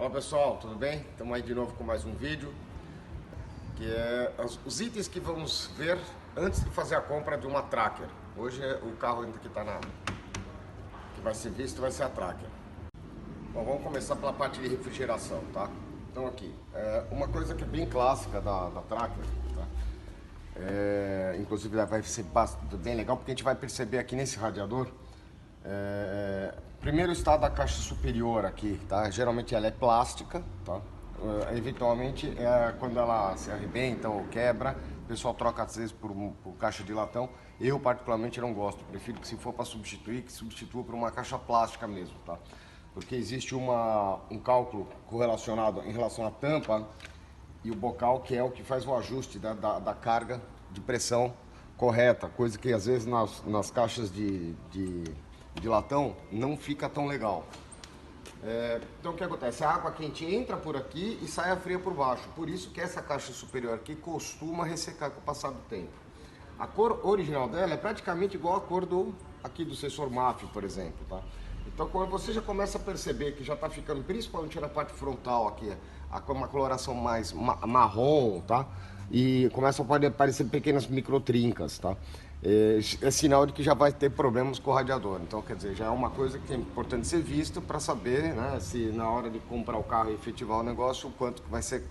Fala pessoal, tudo bem? Estamos aí de novo com mais um vídeo, que é os itens que vamos ver antes de fazer a compra de uma Tracker. Hoje o carro ainda que está que vai ser visto vai ser a Tracker. Bom, vamos começar pela parte de refrigeração, tá? Então aqui, uma coisa que é bem clássica da Tracker, tá? Inclusive vai ser bem legal porque a gente vai perceber aqui nesse radiador primeiro estado da caixa superior aqui, tá? Geralmente ela é plástica, tá? Eventualmente quando ela se arrebenta ou quebra, o pessoal troca às vezes por caixa de latão. Eu particularmente não gosto, prefiro que se for para substituir, que substitua por uma caixa plástica mesmo, tá? Porque existe um cálculo correlacionado em relação à tampa e o bocal, que é o que faz o ajuste da carga de pressão correta, coisa que às vezes nas caixas de latão não fica tão legal. Então o que acontece? A água quente entra por aqui e sai a fria por baixo. Por isso que essa caixa superior aqui costuma ressecar com o passar do tempo. A cor original dela é praticamente igual à cor aqui do sensor MAF, por exemplo, tá? Então quando você já começa a perceber que já está ficando, principalmente na parte frontal aqui, uma coloração mais marrom, tá? E começam a aparecer pequenas microtrincas, tá? É sinal de que já vai ter problemas com o radiador. Então, quer dizer, já é uma coisa que é importante ser visto para saber, né, se na hora de comprar o carro e efetivar o negócio, o quanto vai ser,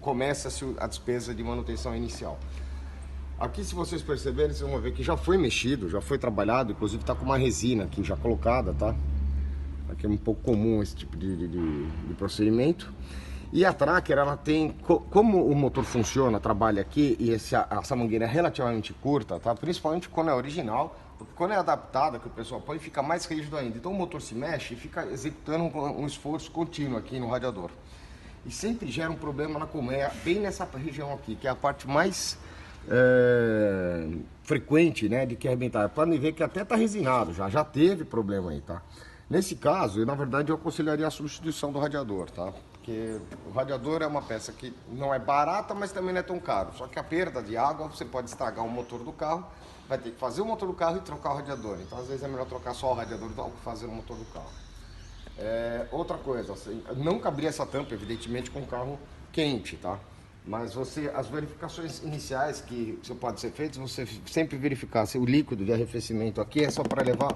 começa-se a despesa de manutenção inicial. Aqui, se vocês perceberem, vocês vão ver que já foi mexido, já foi trabalhado, inclusive está com uma resina aqui já colocada, tá? Aqui é um pouco comum esse tipo de procedimento. E a Tracker, ela tem, como o motor funciona, trabalha aqui, e essa mangueira é relativamente curta, tá? Principalmente quando é original, porque quando é adaptada, que o pessoal põe, fica mais rígido ainda. Então o motor se mexe e fica executando um esforço contínuo aqui no radiador. E sempre gera um problema na colmeia, bem nessa região aqui, que é a parte mais frequente, né, de que arrebentar. Podem ver que até está resinado, já teve problema aí, tá? Nesse caso, na verdade, eu aconselharia a substituição do radiador, tá? Porque o radiador é uma peça que não é barata, mas também não é tão caro. Só que a perda de água, você pode estragar o motor do carro, vai ter que fazer o motor do carro e trocar o radiador. Então, às vezes, é melhor trocar só o radiador do que fazer o motor do carro. Outra coisa, assim, não caberia essa tampa, evidentemente, com o carro quente, tá? Mas as verificações iniciais que podem ser feitas, você sempre verificar se o líquido de arrefecimento aqui é só para levar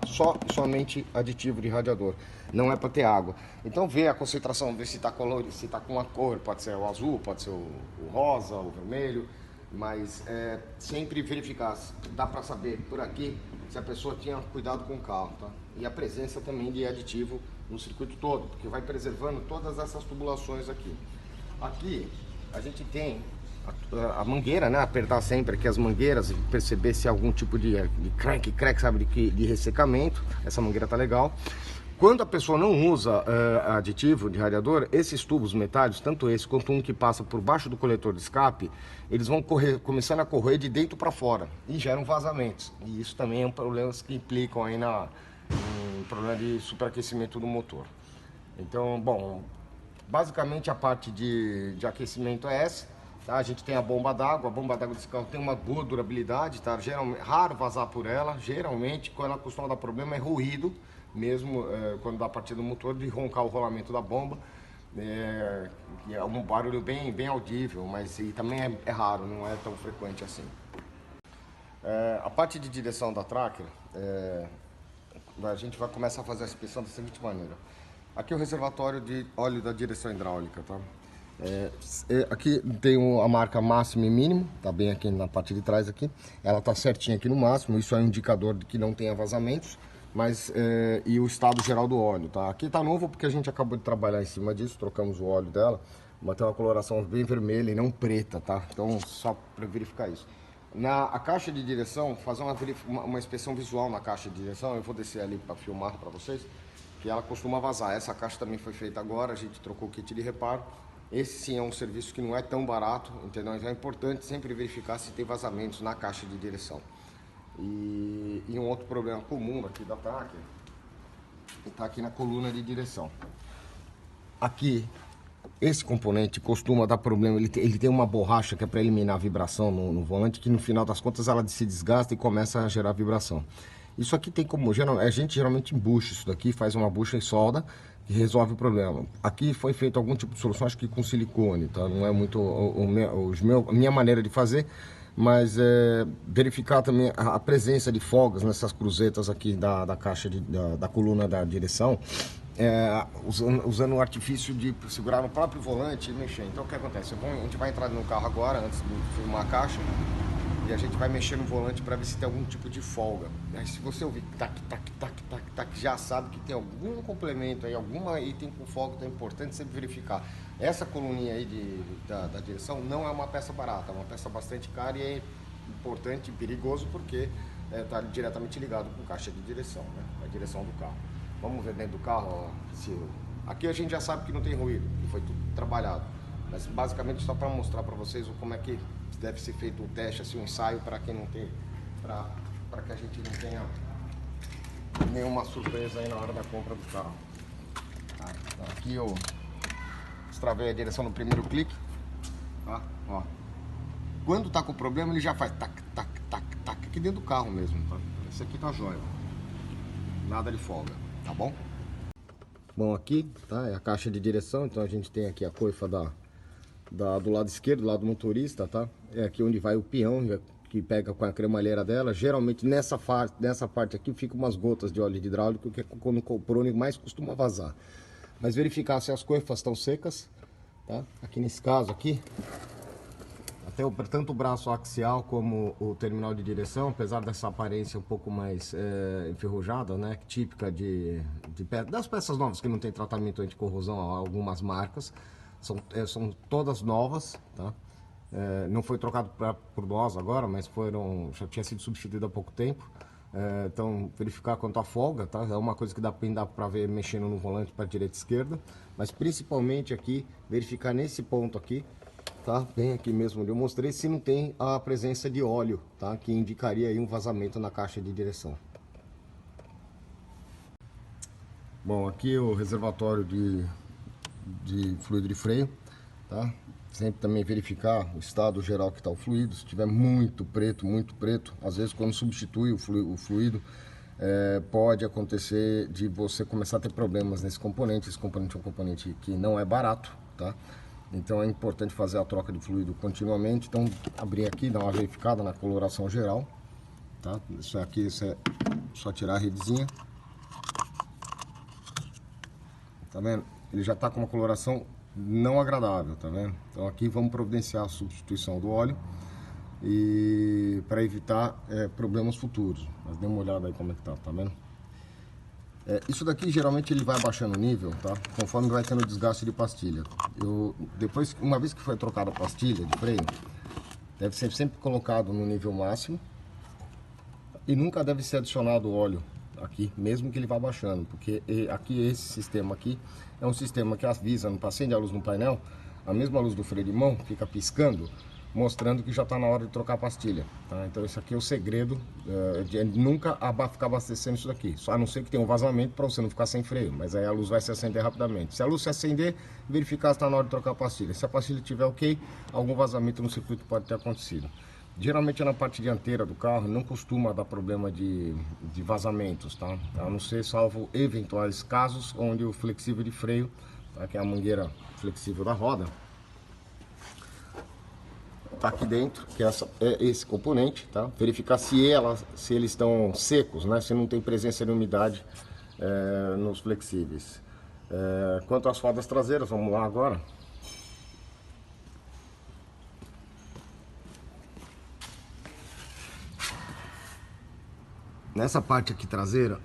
somente aditivo de radiador, não é para ter água. Então vê a concentração, vê se está colorido, se está com uma cor, pode ser o azul, pode ser o rosa, o vermelho, mas sempre verificar, dá para saber por aqui se a pessoa tinha cuidado com o carro, tá? E a presença também de aditivo no circuito todo, porque vai preservando todas essas tubulações aqui. Aqui a gente tem a mangueira, né? Apertar sempre aqui as mangueiras e perceber se há algum tipo de crack, sabe, de ressecamento. Essa mangueira tá legal. Quando a pessoa não usa aditivo de radiador, esses tubos metálicos, tanto esse quanto um que passa por baixo do coletor de escape, eles vão começando a correr de dentro para fora e geram vazamentos. E isso também é um problema que implicam aí um problema de superaquecimento do motor. Então, bom, basicamente a parte de aquecimento é essa, tá? A gente tem a bomba d'água desse carro tem uma boa durabilidade, tá? Geralmente, raro vazar por ela, geralmente quando ela costuma dar problema é ruído, mesmo quando dá a partida do motor, de roncar o rolamento da bomba, é um barulho bem audível, mas também é raro, não é tão frequente assim. A parte de direção da Tracker, a gente vai começar a fazer a inspeção da seguinte maneira. Aqui é o reservatório de óleo da direção hidráulica, tá? Aqui tem a marca máximo e mínimo, tá bem aqui na parte de trás aqui. Ela tá certinha aqui no máximo, isso é um indicador de que não tenha vazamentos, mas e o estado geral do óleo, tá? Aqui tá novo porque a gente acabou de trabalhar em cima disso, trocamos o óleo dela, mas tem uma coloração bem vermelha e não preta, tá? Então só para verificar isso. A caixa de direção, fazer uma inspeção visual na caixa de direção, eu vou descer ali para filmar para vocês, que ela costuma vazar. Essa caixa também foi feita agora, a gente trocou o kit de reparo. Esse sim é um serviço que não é tão barato, entendeu? Então é importante sempre verificar se tem vazamentos na caixa de direção. E um outro problema comum aqui da Tracker está aqui na coluna de direção. Aqui, esse componente costuma dar problema, ele tem uma borracha que é para eliminar a vibração no volante, que no final das contas ela se desgasta e começa a gerar vibração. Isso aqui tem como, a gente geralmente embucha isso daqui, faz uma bucha e solda e resolve o problema. Aqui foi feito algum tipo de solução, acho que com silicone, tá? Não é muito a minha maneira de fazer, mas verificar também a presença de folgas nessas cruzetas aqui da caixa, da coluna da direção, usando o artifício de segurar no próprio volante e mexer. Então o que acontece? A gente vai entrar no carro agora, antes de filmar a caixa, e a gente vai mexer no volante para ver se tem algum tipo de folga. Aí se você ouvir tac, tac, tac, tac, tac, já sabe que tem algum complemento aí, alguma item com folga, então é importante sempre verificar. Essa coluninha aí da direção não é uma peça barata, é uma peça bastante cara e é importante e perigoso porque está diretamente ligado com caixa de direção, né? A direção do carro. Vamos ver dentro do carro, ó, aqui a gente já sabe que não tem ruído, que foi tudo trabalhado. Mas basicamente só para mostrar para vocês como é que deve ser feito o teste, assim, um ensaio para quem não tem, para que a gente não tenha nenhuma surpresa aí na hora da compra do carro. Então, aqui eu destravei a direção no primeiro clique, tá? Ó. Quando tá com problema ele já faz tac, tac, tac, tac, aqui dentro do carro mesmo, tá? Esse aqui tá jóia, nada de folga, tá bom? Bom, aqui tá, é a caixa de direção, então a gente tem aqui a coifa do lado esquerdo, do lado do motorista, tá? É aqui onde vai o peão, que pega com a cremalheira dela. Geralmente nessa parte aqui fica umas gotas de óleo de hidráulico, que é quando o coprone mais costuma vazar. Mas verificar se as coifas estão secas, tá? Aqui nesse caso aqui, até tanto o braço axial como o terminal de direção, apesar dessa aparência um pouco mais enferrujada, né? Típica das peças novas que não tem tratamento anticorrosão, algumas marcas. São todas novas, tá? Não foi trocado por nós agora, mas já tinha sido substituído há pouco tempo. Então, verificar quanto à folga, tá? É uma coisa que dá para ver mexendo no volante para direita e esquerda. Mas principalmente aqui, verificar nesse ponto aqui, tá? Bem aqui mesmo onde eu mostrei, se não tem a presença de óleo, tá? Que indicaria aí um vazamento na caixa de direção. Bom, aqui o reservatório de fluido de freio, tá? Sempre também verificar o estado geral que está o fluido. Se tiver muito preto, às vezes quando substitui o fluido, pode acontecer de você começar a ter problemas nesse componente. Esse componente é um componente que não é barato, tá? Então é importante fazer a troca de fluido continuamente. Então abrir aqui, dar uma verificada na coloração geral, tá? Isso aqui é só tirar a redezinha, tá vendo? Ele já está com uma coloração não agradável, tá vendo? Então aqui vamos providenciar a substituição do óleo e para evitar problemas futuros. Mas dê uma olhada aí como é que tá vendo? Isso daqui geralmente ele vai baixando o nível, tá? Conforme vai tendo desgaste de pastilha. Uma vez que foi trocada a pastilha de freio, deve ser sempre colocado no nível máximo e nunca deve ser adicionado óleo aqui, mesmo que ele vá baixando, porque aqui esse sistema aqui é um sistema que avisa, não acende a luz no painel, a mesma luz do freio de mão fica piscando, mostrando que já está na hora de trocar a pastilha, tá? Então esse aqui é o segredo de nunca ficar abastecendo isso daqui, só a não ser que tenha um vazamento para você não ficar sem freio, mas aí a luz vai se acender rapidamente. Se a luz se acender, verificar se está na hora de trocar a pastilha. Se a pastilha estiver ok, algum vazamento no circuito pode ter acontecido. Geralmente na parte dianteira do carro não costuma dar problema de vazamentos, tá? A não ser salvo eventuais casos onde o flexível de freio, tá? Que é a mangueira flexível da roda, tá aqui dentro, que é esse componente, tá? Verificar se eles estão secos, né? Se não tem presença de umidade nos flexíveis. Quanto às rodas traseiras, vamos lá agora. Nessa parte aqui traseira,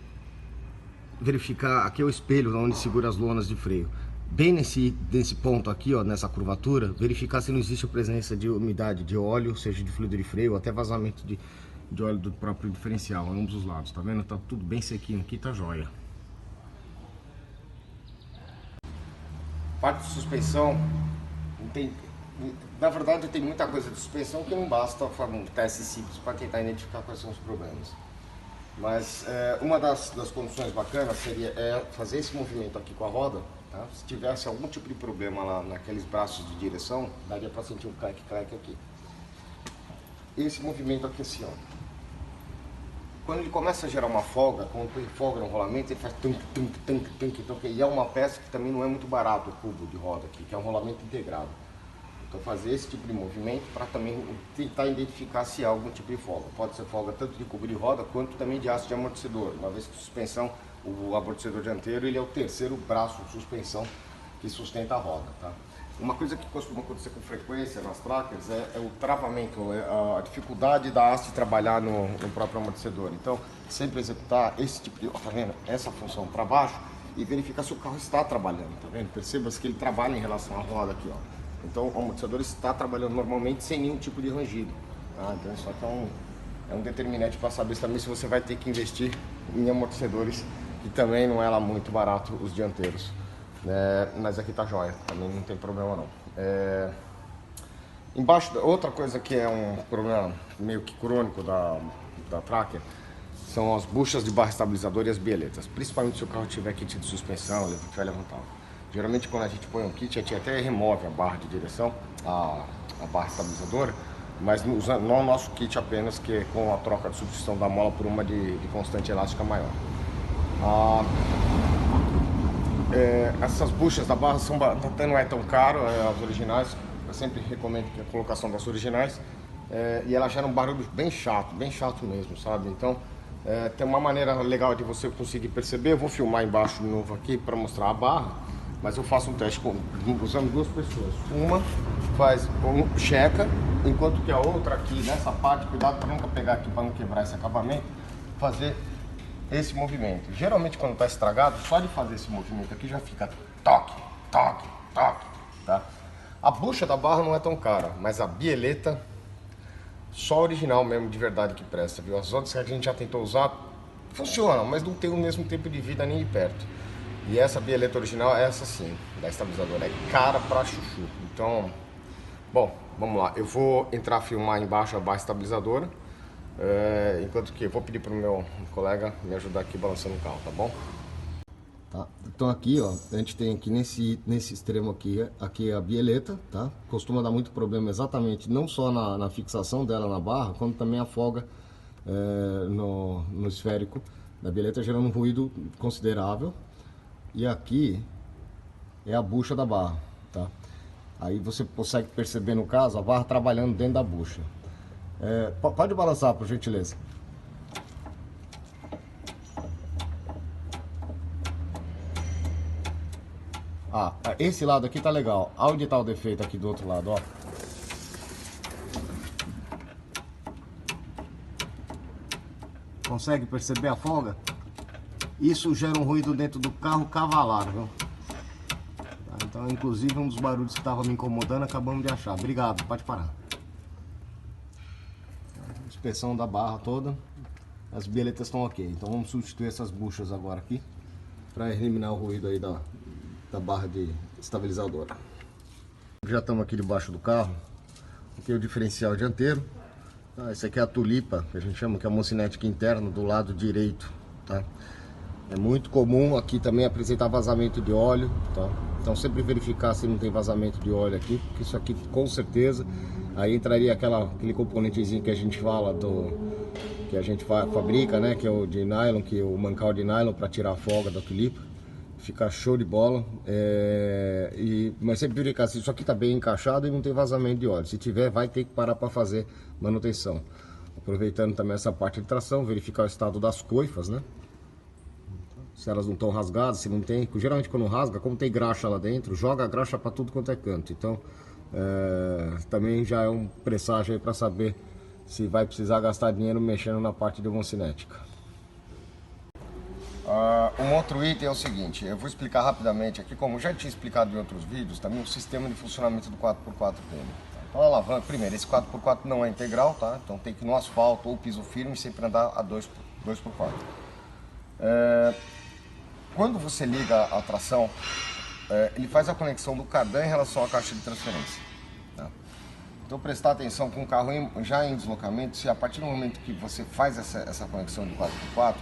verificar, aqui é o espelho onde segura as lonas de freio. Bem nesse ponto aqui, ó, nessa curvatura, verificar se não existe a presença de umidade de óleo, seja de fluido de freio ou até vazamento de óleo do próprio diferencial, ambos os lados, tá vendo? Tá tudo bem sequinho aqui, tá jóia. Parte de suspensão, na verdade tem muita coisa de suspensão que não basta um teste simples para tentar identificar quais são os problemas. Mas uma das condições bacanas seria fazer esse movimento aqui com a roda, tá? Se tivesse algum tipo de problema lá naqueles braços de direção, daria para sentir um clac-clac aqui. Esse movimento aqui assim, ó. Quando ele começa a gerar uma folga, quando tem folga no rolamento, ele faz tunk, tunk, tunk, tunk, tunk, e é uma peça que também não é muito barato o cubo de roda aqui, que é um rolamento integrado. Então fazer esse tipo de movimento para também tentar identificar se há algum tipo de folga. Pode ser folga tanto de cubo de roda quanto também de aço de amortecedor, uma vez que a suspensão, o amortecedor dianteiro, ele é o terceiro braço de suspensão que sustenta a roda, tá? Uma coisa que costuma acontecer com frequência nas trackers é o travamento, a dificuldade da haste trabalhar no próprio amortecedor. Então, sempre executar esse tipo de, tá vendo? Essa função para baixo e verificar se o carro está trabalhando, tá vendo? Perceba-se que ele trabalha em relação à roda aqui, ó. Então, o amortecedor está trabalhando normalmente sem nenhum tipo de rangido, tá? Então, isso aqui é um determinante para saber também se você vai ter que investir em amortecedores, que também não é lá muito barato os dianteiros. Mas aqui tá jóia, também não tem problema não. Embaixo, outra coisa que é um problema meio que crônico da tracker são as buchas de barra estabilizadora e as bieletas, principalmente se o carro tiver kit de suspensão, ele tiver levantado. Geralmente quando a gente põe um kit, a gente até remove a barra de direção, a barra estabilizadora, mas no nosso kit apenas, que é com a troca de substituição da mola por uma de constante elástica maior. Essas buchas da barra até não é tão caro, as originais, eu sempre recomendo que a colocação das originais, e ela gera um barulho bem chato mesmo, sabe? Então tem uma maneira legal de você conseguir perceber. Eu vou filmar embaixo de novo aqui para mostrar a barra, mas eu faço um teste usando duas pessoas. Uma checa, enquanto que a outra aqui nessa parte, cuidado para nunca pegar aqui para não quebrar esse acabamento, fazer esse movimento. Geralmente quando está estragado, só de fazer esse movimento aqui já fica toque, toque, toque, tá? A bucha da barra não é tão cara, mas a bieleta, só a original mesmo de verdade que presta, viu? As outras que a gente já tentou usar, funcionam, mas não tem o mesmo tempo de vida nem de perto. E essa bieleta original, essa sim, da estabilizadora, é cara pra chuchu. Então, bom, vamos lá. Eu vou entrar a filmar embaixo a barra estabilizadora. Enquanto que eu vou pedir para o meu colega me ajudar aqui balançando o carro, tá bom? Tá, então aqui ó, a gente tem aqui nesse extremo aqui a bieleta, tá? Costuma dar muito problema exatamente, não só na fixação dela na barra, como também a folga no esférico da bieleta, gerando um ruído considerável. E aqui é a bucha da barra, tá? Aí você consegue perceber no caso a barra trabalhando dentro da bucha. Pode balançar, por gentileza. Esse lado aqui tá legal. Onde tá o defeito aqui do outro lado, ó. Consegue perceber a folga? Isso gera um ruído dentro do carro cavalar, viu? Então, inclusive, um dos barulhos que estava me incomodando, acabamos de achar. Obrigado, pode parar. Inspeção da barra toda, as bieletas estão ok. Então vamos substituir essas buchas agora aqui para eliminar o ruído aí da barra de estabilizadora. Já estamos aqui debaixo do carro. Aqui é o diferencial dianteiro. Esse aqui é a tulipa, que a gente chama, que é a mocinética interna do lado direito, tá? É muito comum aqui também apresentar vazamento de óleo, tá? Então sempre verificar se não tem vazamento de óleo aqui, porque isso aqui com certeza aí entraria aquele componentezinho que a gente fala que a gente fabrica, né? Que é o de nylon, que é o mancal de nylon para tirar a folga da tulipa. Fica show de bola. Mas sempre verificar se isso aqui está bem encaixado e não tem vazamento de óleo. Se tiver, vai ter que parar para fazer manutenção. Aproveitando também essa parte de tração, verificar o estado das coifas, né? Se elas não estão rasgadas, se não tem. Geralmente quando rasga, como tem graxa lá dentro, joga a graxa para tudo quanto é canto. Então também já é um presságio para saber se vai precisar gastar dinheiro mexendo na parte de homocinética. Um outro item é o seguinte, eu vou explicar rapidamente aqui, como já tinha explicado em outros vídeos, também o sistema de funcionamento do 4x4 dele. Então a alavanca, primeiro, esse 4x4 não é integral, tá? Então tem que ir no asfalto ou piso firme sempre andar a 2x4. Quando você liga a tração, ele faz a conexão do cardan em relação à caixa de transferência, tá? Então prestar atenção com o carro já em deslocamento, se a partir do momento que você faz essa conexão do 4x4,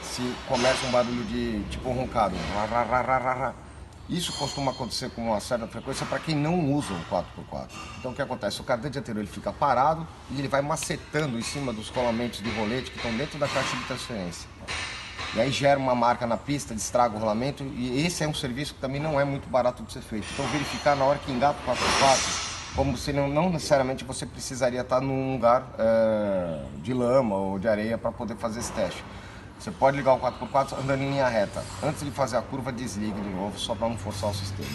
se começa um barulho de tipo roncado, Isso costuma acontecer com uma certa frequência para quem não usa o 4x4. Então o que acontece? O cardã dianteiro ele fica parado e ele vai macetando em cima dos rolamentos de rolete que estão dentro da caixa de transferência. E aí gera uma marca na pista, estraga o rolamento, e esse é um serviço que também não é muito barato de ser feito. Então verificar na hora que engata o 4x4, como se não necessariamente você precisaria estar num lugar de lama ou de areia para poder fazer esse teste. Você pode ligar o 4x4 andando em linha reta. Antes de fazer a curva, desliga de novo, só para não forçar o sistema.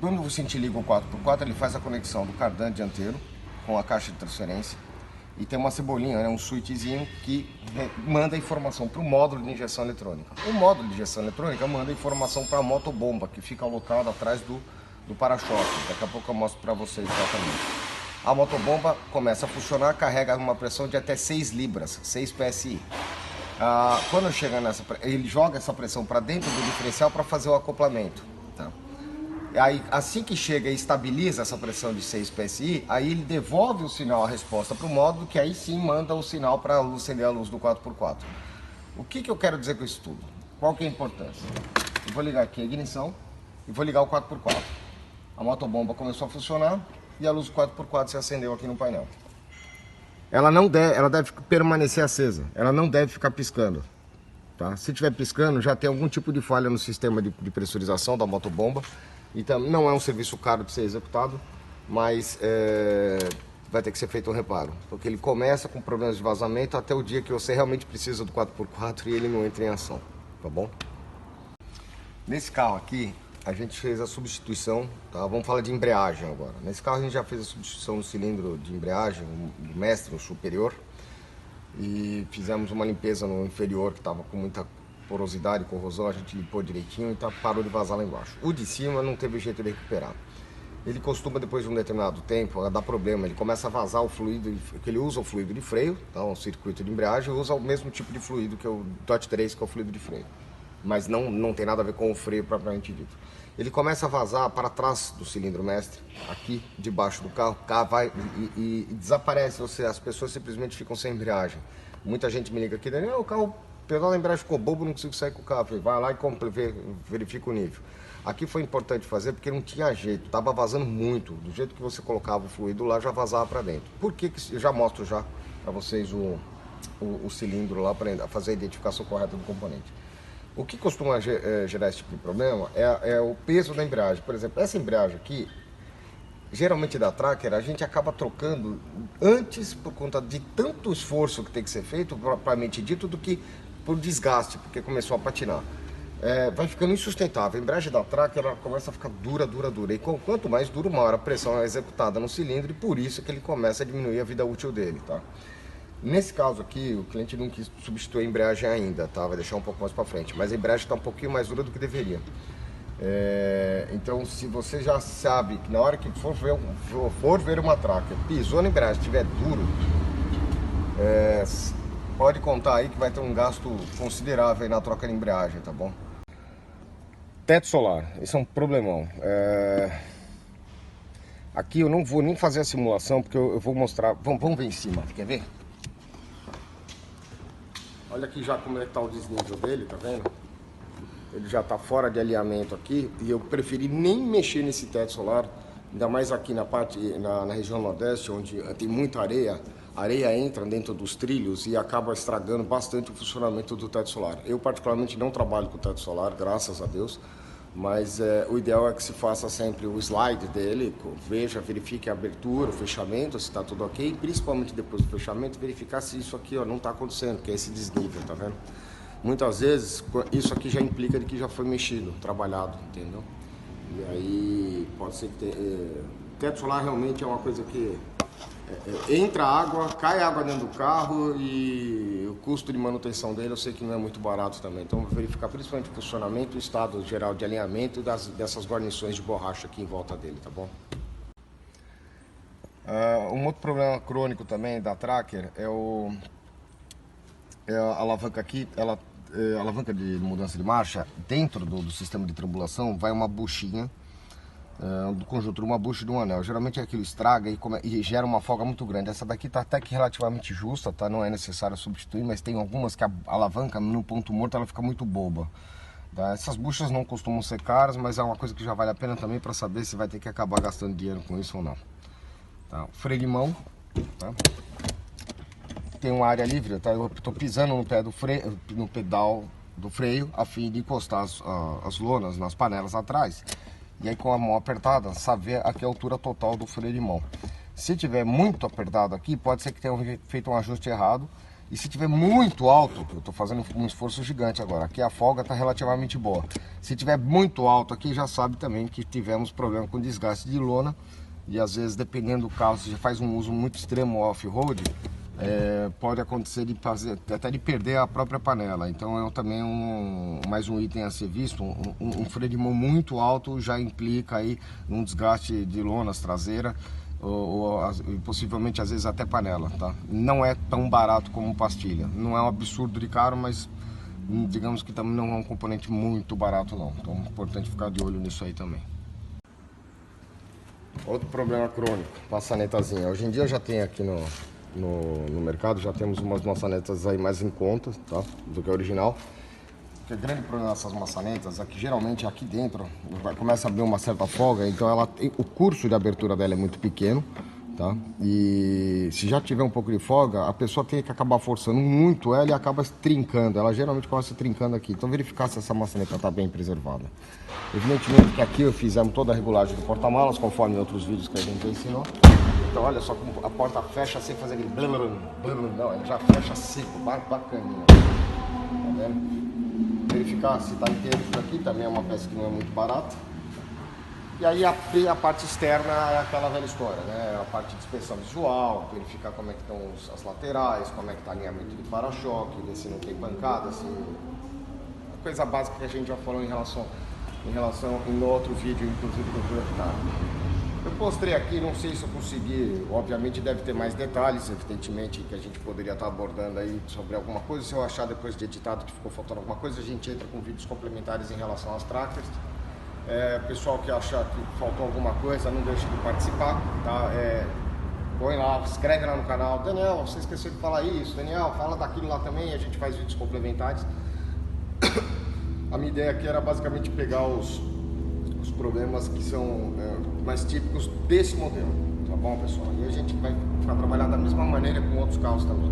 Quando você liga o 4x4, ele faz a conexão do cardan dianteiro com a caixa de transferência. E tem uma cebolinha, um switchzinho que manda informação para o módulo de injeção eletrônica. O módulo de injeção eletrônica manda informação para a motobomba, que fica alocada atrás do para-choque. Daqui a pouco eu mostro para vocês exatamente. A motobomba começa a funcionar, carrega uma pressão de até 6 libras, 6 PSI. Quando chega nessa, ele joga essa pressão para dentro do diferencial para fazer o acoplamento. Tá? Aí, assim que chega e estabiliza essa pressão de 6 PSI, aí ele devolve o sinal, a resposta para o módulo, que aí sim manda o sinal para acender a luz do 4x4. O que eu quero dizer com isso tudo? Qual que é a importância? Eu vou ligar aqui a ignição e vou ligar o 4x4. A motobomba começou a funcionar e a luz do 4x4 se acendeu aqui no painel. Ela deve permanecer acesa, ela não deve ficar piscando. Tá? Se estiver piscando, já tem algum tipo de falha no sistema de pressurização da motobomba. Então, não é um serviço caro de ser executado, mas vai ter que ser feito um reparo. Porque ele começa com problemas de vazamento até o dia que você realmente precisa do 4x4 e ele não entra em ação, tá bom? Nesse carro aqui, a gente fez a substituição, tá? Vamos falar de embreagem agora. Nesse carro a gente já fez a substituição do cilindro de embreagem, do mestre, no superior. E fizemos uma limpeza no inferior que estava com muita porosidade, corrosão, a gente limpou direitinho e parou de vazar lá embaixo. O de cima não teve jeito de recuperar. Ele costuma, depois de um determinado tempo, dar problema. Ele começa a vazar o fluido, que ele usa o fluido de freio, tá? O circuito de embreagem, usa o mesmo tipo de fluido que o DOT 3, que é o fluido de freio. Mas não tem nada a ver com o freio propriamente dito. Ele começa a vazar para trás do cilindro mestre, aqui debaixo do carro, vai e desaparece. Ou seja, as pessoas simplesmente ficam sem embreagem. Muita gente me liga aqui, o carro, o pedal da embreagem ficou bobo, não consigo sair com o carro. Falei, vai lá e verifica o nível. Aqui foi importante fazer porque não tinha jeito, estava vazando muito. Do jeito que você colocava o fluido lá, já vazava para dentro. Por que eu já mostro já para vocês o cilindro lá para fazer a identificação correta do componente. O que costuma gerar esse tipo de problema é o peso da embreagem. Por exemplo, essa embreagem aqui, geralmente da Tracker, a gente acaba trocando antes por conta de tanto esforço que tem que ser feito, propriamente dito, do que por desgaste, porque começou a patinar. Vai ficando insustentável. A embreagem da Tracker ela começa a ficar dura. E quanto mais duro, maior a pressão é executada no cilindro e por isso que ele começa a diminuir a vida útil dele, tá? Nesse caso aqui, o cliente não quis substituir a embreagem ainda, tá? Vai deixar um pouco mais para frente, mas a embreagem está um pouquinho mais dura do que deveria. Então, se você já sabe que na hora que for ver uma Tracker, pisou na embreagem, estiver duro, pode contar aí que vai ter um gasto considerável aí na troca de embreagem, tá bom? Teto solar, esse é um problemão. Aqui eu não vou nem fazer a simulação, porque eu vou mostrar. Vamos ver em cima, quer ver? Olha aqui já como é que tá o desnível dele, tá vendo? Ele já tá fora de alinhamento aqui e eu preferi nem mexer nesse teto solar, ainda mais aqui na região nordeste, onde tem muita areia. A areia entra dentro dos trilhos e acaba estragando bastante o funcionamento do teto solar. Eu particularmente não trabalho com teto solar, graças a Deus, mas o ideal é que se faça sempre o slide dele, verifique a abertura, o fechamento, se está tudo ok, e principalmente depois do fechamento, verificar se isso aqui não está acontecendo, que é esse desnível, tá vendo? Muitas vezes isso aqui já implica de que já foi mexido, trabalhado, entendeu? E aí pode ser que teto solar realmente é uma coisa que entra água, cai água dentro do carro e o custo de manutenção dele eu sei que não é muito barato também. Então vou verificar principalmente o funcionamento, o estado geral de alinhamento dessas guarnições de borracha aqui em volta dele, tá bom? Um outro problema crônico também da Tracker é a alavanca aqui, a alavanca de mudança de marcha, dentro do sistema de tribulação vai uma buchinha do conjuntor, uma bucha de um anel. Geralmente aquilo estraga e gera uma folga muito grande. Essa daqui tá até que relativamente justa, tá? Não é necessário substituir, mas tem algumas que a alavanca no ponto morto ela fica muito boba. Tá? Essas buchas não costumam ser caras, mas é uma coisa que já vale a pena também para saber se vai ter que acabar gastando dinheiro com isso ou não. Tá? O freio de mão, tá? Tem uma área livre, tá? Eu estou pisando no pé do freio, no pedal do freio, a fim de encostar as lonas nas panelas atrás. E aí com a mão apertada, saber a que altura total do freio de mão. Se tiver muito apertado aqui, pode ser que tenha feito um ajuste errado. E se tiver muito alto, eu estou fazendo um esforço gigante agora, aqui a folga está relativamente boa. Se tiver muito alto aqui, já sabe também que tivemos problema com desgaste de lona. E às vezes, dependendo do carro, se já faz um uso muito extremo off-road, pode acontecer de fazer, até de perder a própria panela. Então é também mais um item a ser visto. Um freio de mão muito alto já implica aí um desgaste de lonas traseira. Ou possivelmente às vezes até panela, tá? Não é tão barato como pastilha, não é um absurdo de caro, mas digamos que também não é um componente muito barato não, então é importante ficar de olho nisso aí também. Outro problema crônico, maçanetazinha. Hoje em dia já tem aqui no mercado, já temos umas maçanetas aí mais em conta, tá? Do que a original. O grande problema dessas maçanetas é que geralmente aqui dentro começa a abrir uma certa folga, então o curso de abertura dela é muito pequeno, tá? E se já tiver um pouco de folga, a pessoa tem que acabar forçando muito ela e acaba trincando. Ela geralmente começa trincando aqui, então verificar se essa maçaneta está bem preservada. Evidentemente que aqui fizemos toda a regulagem do porta-malas, conforme em outros vídeos que a gente ensinou. Então olha só como a porta fecha sem fazer aquele blum, blum, não, ela já fecha seco, bacaninha, tá vendo? Verificar se está inteiro isso daqui, também é uma peça que não é muito barata. E aí a parte externa é aquela velha história, né? A parte de inspeção visual, verificar como é que estão as laterais, como é que está o alinhamento de para-choque, ver se não tem pancada, se... A coisa básica que a gente já falou em relação no outro vídeo, inclusive do Vehicle. Eu mostrei aqui, não sei se eu consegui, obviamente deve ter mais detalhes, evidentemente, que a gente poderia estar abordando aí sobre alguma coisa. Se eu achar depois de editado que ficou faltando alguma coisa, a gente entra com vídeos complementares em relação às trackers. Pessoal que achar que faltou alguma coisa, não deixe de participar, tá? Põe lá, escreve lá no canal. Daniel, você esqueceu de falar isso. Daniel, fala daquilo lá também, a gente faz vídeos complementares. A minha ideia aqui era basicamente pegar os problemas que são mais típicos desse modelo, tá bom, pessoal? E a gente vai trabalhar da mesma maneira com outros carros também.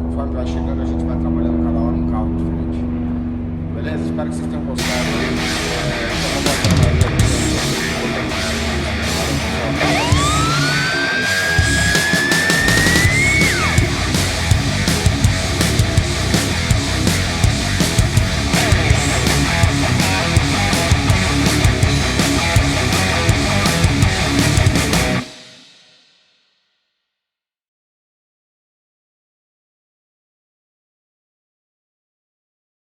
Conforme vai chegando, a gente vai trabalhando cada hora um carro diferente. Beleza? Espero que vocês tenham gostado.